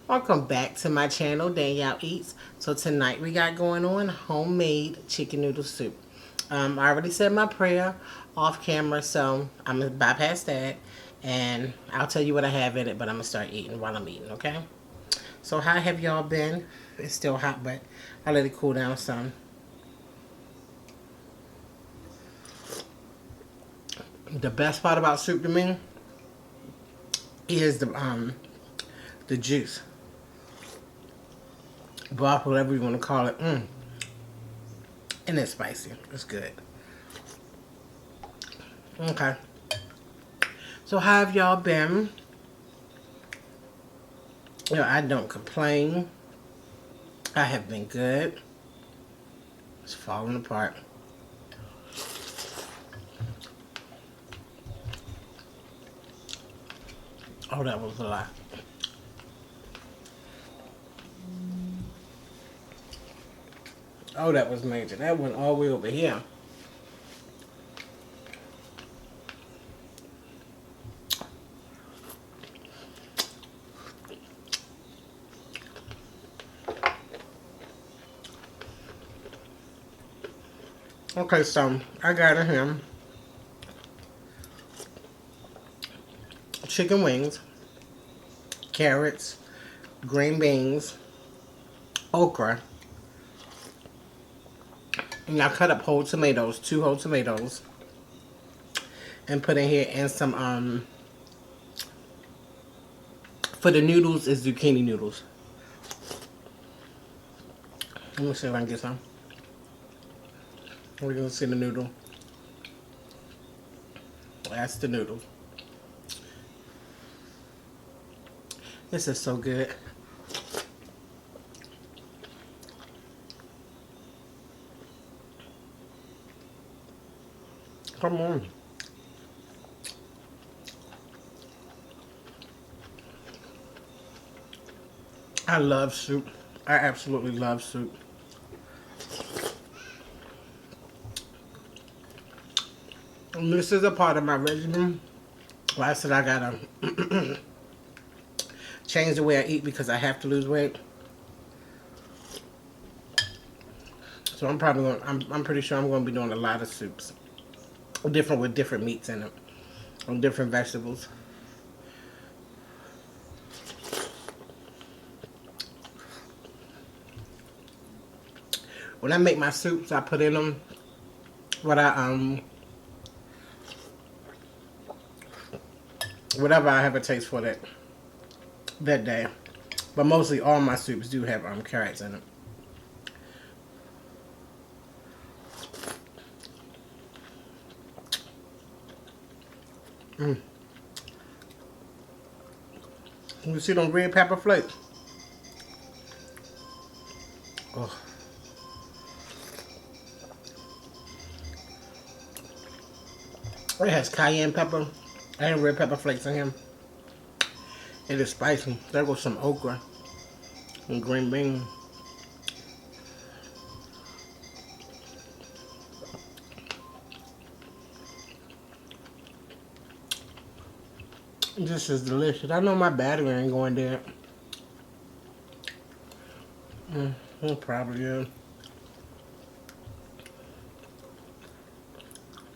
Welcome back to my channel, Danielle Eats. So tonight we got going on homemade chicken noodle soup. I already said my prayer off camera, so I'm going to bypass that. And I'll tell you what I have in it, but I'm going to start eating while I'm eating, okay? So how have y'all been? It's still hot, but I let it cool down some. The best part about soup to me is the juice. Broth, whatever you want to call it. And it's spicy. It's good. Okay. So how have y'all been? I don't complain. I have been good. It's falling apart. Oh, that was a lot. Oh, that was major. That went all the way over here. Okay, so I got in here chicken wings, carrots, green beans, okra, and I cut up whole tomatoes, 2 whole tomatoes, and put in here and some for the noodles is zucchini noodles. Let me see if I can get some. We're gonna see the noodle. That's the noodle. This is so good. Come on. I love soup. I absolutely love soup. And this is a part of my regimen. Well, I said I gotta change the way I eat because I have to lose weight. So I'm probably gonna, I'm pretty sure I'm gonna be doing a lot of soups. Different with different meats in it. And different vegetables. When I make my soups, I put in them what whatever I have a taste for that day. But mostly all my soups do have carrots in it. You see them red pepper flakes? Oh. It has cayenne pepper and red pepper flakes in here. It is spicy. There goes some okra and green bean. This is delicious. I know my battery ain't going there. It probably is.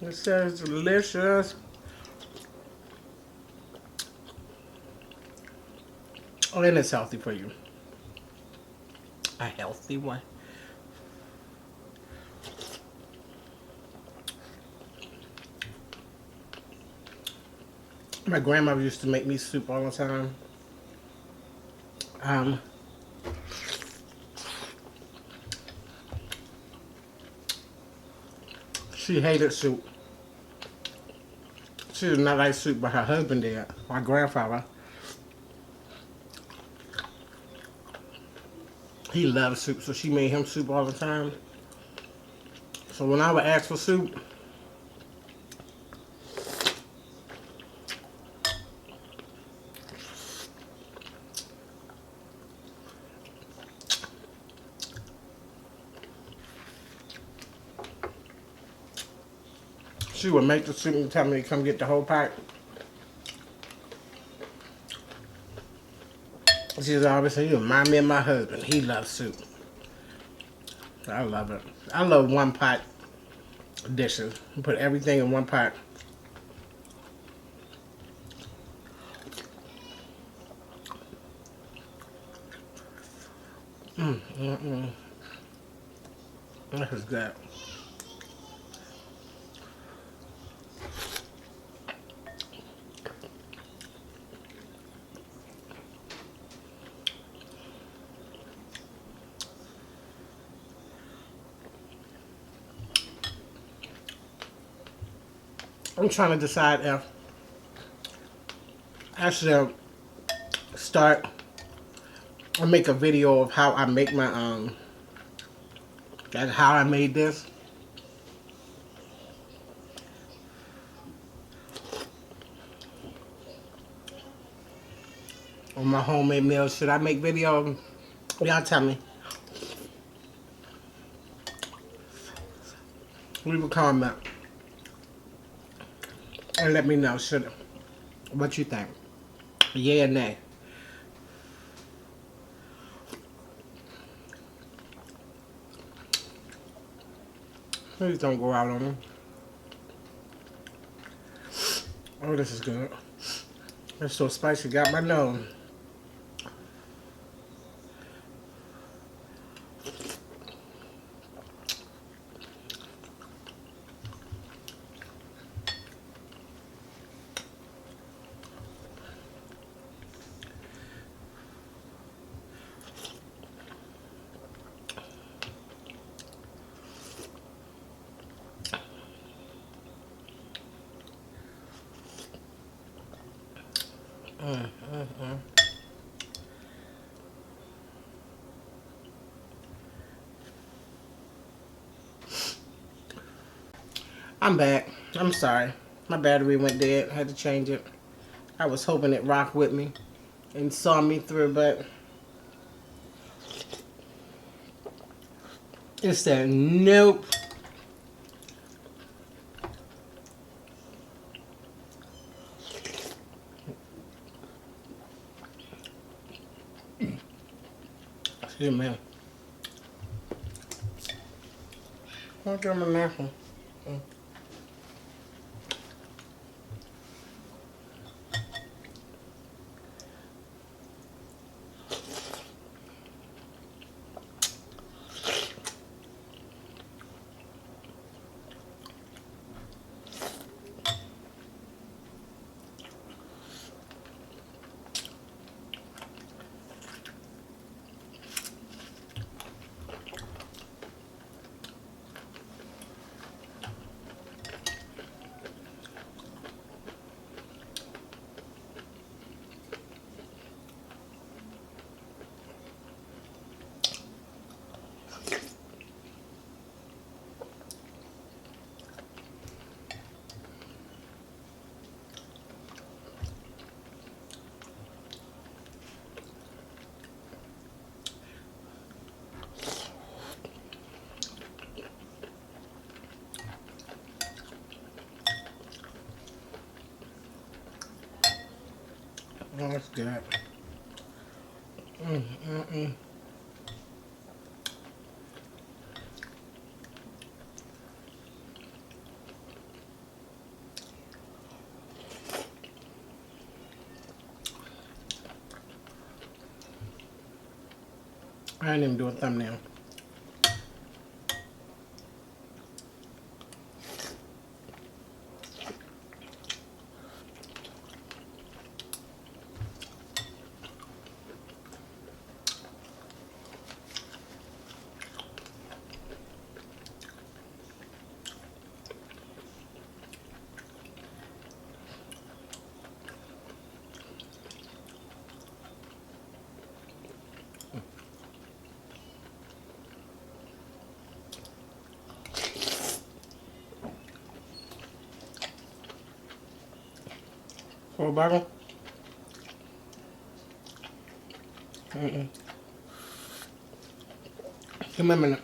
It says delicious. Oh, and it's healthy for you. A healthy one. My grandmother used to make me soup all the time. She hated soup. She did not like soup, but her husband did. My grandfather. He loved soup, so she made him soup all the time. So when I would ask for soup, she would make the soup and tell me to come get the whole pack. just always say, you remind me of my husband. He loves soup. I love it. I love one pot dishes. You put everything in one pot. This is good. I'm trying to decide if I should start or make a video of how I make my like how I made this. On my homemade meals. Should I make video? Y'all tell me. Leave a comment and let me know what you think. Yeah or nay. Please don't go out on them. Oh, this is good. It's so spicy, got my nose. I'm back. I'm sorry. My battery went dead. I had to change it. I was hoping it rocked with me and saw me through, but it said nope. Excuse me. I'll get my napkin. Oh, that's good. I didn't even do a thumbnail. Full bottle? Give me a minute.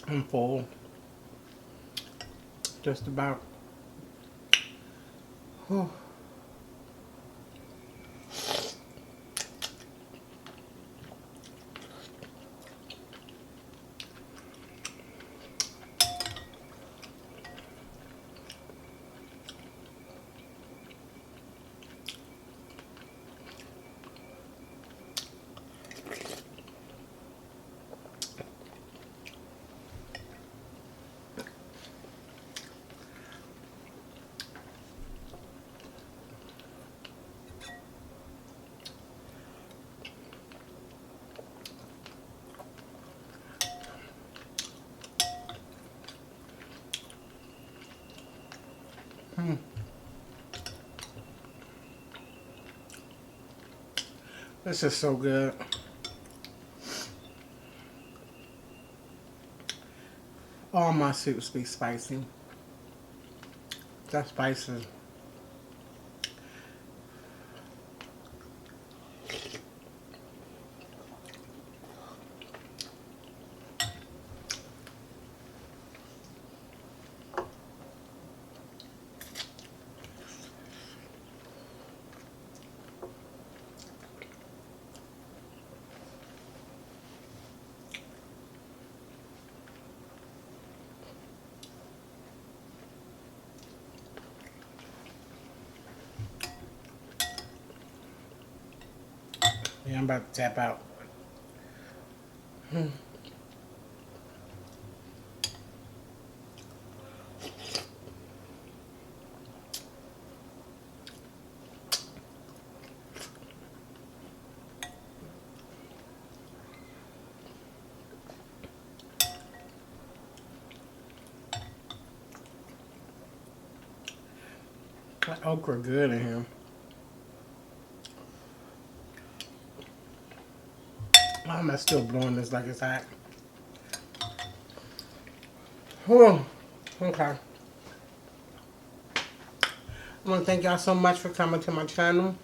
I'm full. Just about. Whew. This is so good. All my soups be spicy. That's spicy. Yeah, I'm about to tap out. That okra good in here. Why am I still blowing this like it's hot? Whew. Okay. I want to thank y'all so much for coming to my channel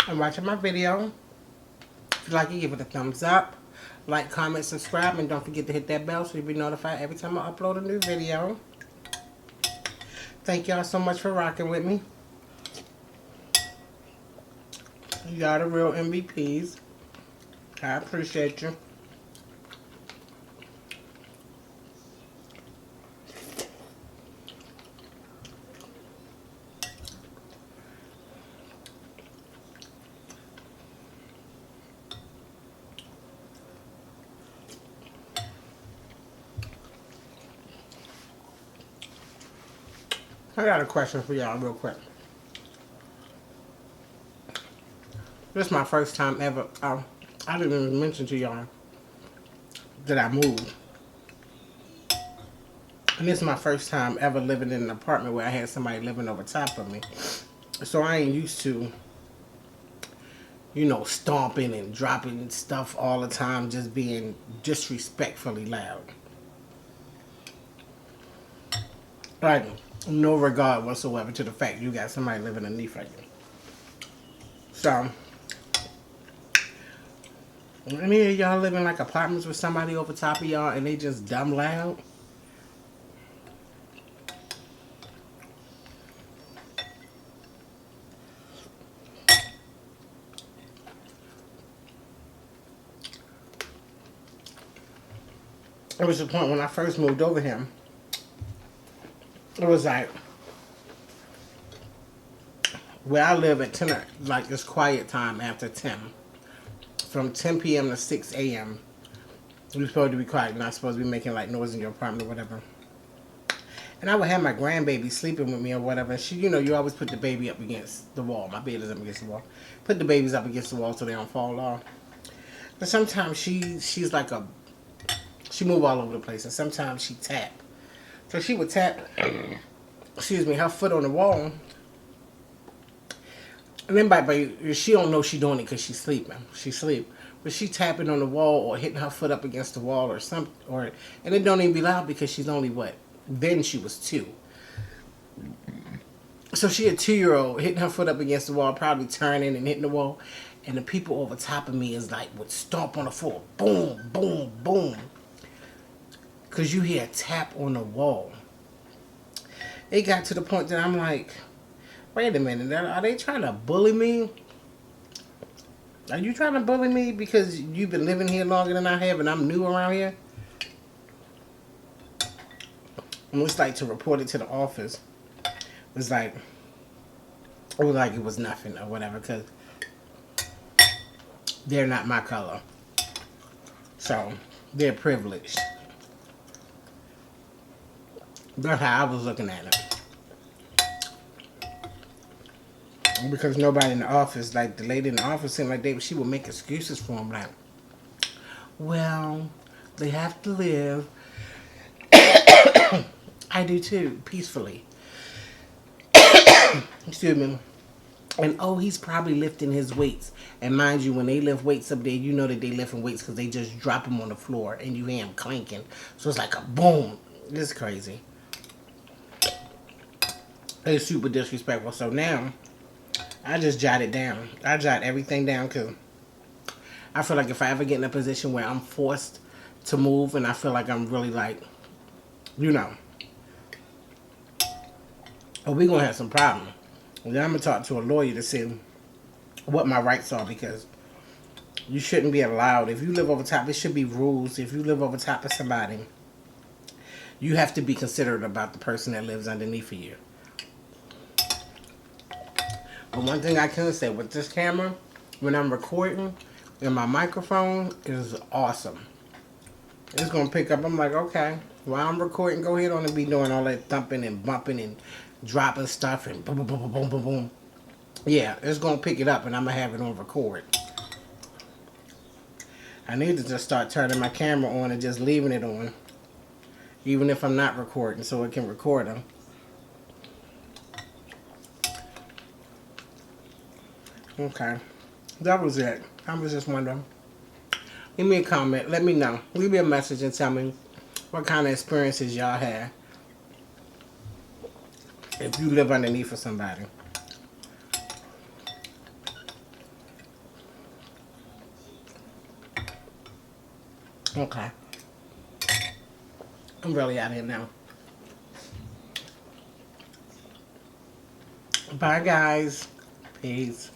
and watching my video. If you like it, give it a thumbs up. Like, comment, subscribe, and don't forget to hit that bell so you'll be notified every time I upload a new video. Thank y'all so much for rocking with me. Y'all the real MVPs. I appreciate you. I got a question for y'all real quick. This is my first time ever. I didn't even mention to y'all that I moved. And this is my first time ever living in an apartment where I had somebody living over top of me. So I ain't used to, you know, stomping and dropping stuff all the time, just being disrespectfully loud. Like, no regard whatsoever to the fact you got somebody living underneath of you. So, any of y'all live in like apartments with somebody over top of y'all and they just dumb loud? It was the point when I first moved over here. It was like, where I live at 10, like it's quiet time after 10. From 10 p.m. to 6 a.m. You're supposed to be quiet. You're not supposed to be making like noise in your apartment or whatever. And I would have my grandbaby sleeping with me or whatever. And she, you know, you always put the baby up against the wall. My bed is up against the wall. Put the babies up against the wall so they don't fall off. But sometimes she's like she move all over the place. And sometimes she tap. So she would tap, excuse me, her foot on the wall. And then but she don't know she doing it because she's sleeping. She sleep. But she tapping on the wall or hitting her foot up against the wall or something. And it don't even be loud because she's only what? Then she was 2. So she a 2-year-old hitting her foot up against the wall, probably turning and hitting the wall. And the people over top of me is like would stomp on the floor. Boom, boom, boom. because you hear a tap on the wall. It got to the point that I'm like, wait a minute, are they trying to bully me? Are you trying to bully me because you've been living here longer than I have and I'm new around here? And it's like to report it to the office. It was like it was nothing or whatever because they're not my color. So they're privileged. That's how I was looking at it. Because nobody in the office, like the lady in the office seemed like she would make excuses for him, like, well, they have to live. I do too, peacefully. Excuse me. And oh, he's probably lifting his weights. And mind you, when they lift weights up there, you know that they lifting weights because they just drop them on the floor and you hear them clanking. So it's like a boom. It's crazy. It's super disrespectful. So now, I just jot it down. I jot everything down because I feel like if I ever get in a position where I'm forced to move and I feel like I'm really like, you know, oh, we're going to have some problems. And then I'm going to talk to a lawyer to see what my rights are because you shouldn't be allowed. If you live over top, it should be rules. If you live over top of somebody, you have to be considerate about the person that lives underneath of you. But one thing I can say with this camera, when I'm recording, and my microphone is awesome. It's going to pick up. I'm like, okay, while I'm recording, go ahead on and be doing all that thumping and bumping and dropping stuff and boom, boom, boom, boom, boom, boom, boom. Yeah, it's going to pick it up and I'm going to have it on record. I need to just start turning my camera on and just leaving it on. Even if I'm not recording, so it can record them. Okay. That was it. I was just wondering. Leave me a comment. Let me know. Leave me a message and tell me what kind of experiences y'all had if you live underneath of somebody. Okay. I'm really out here now. Bye, guys. Peace.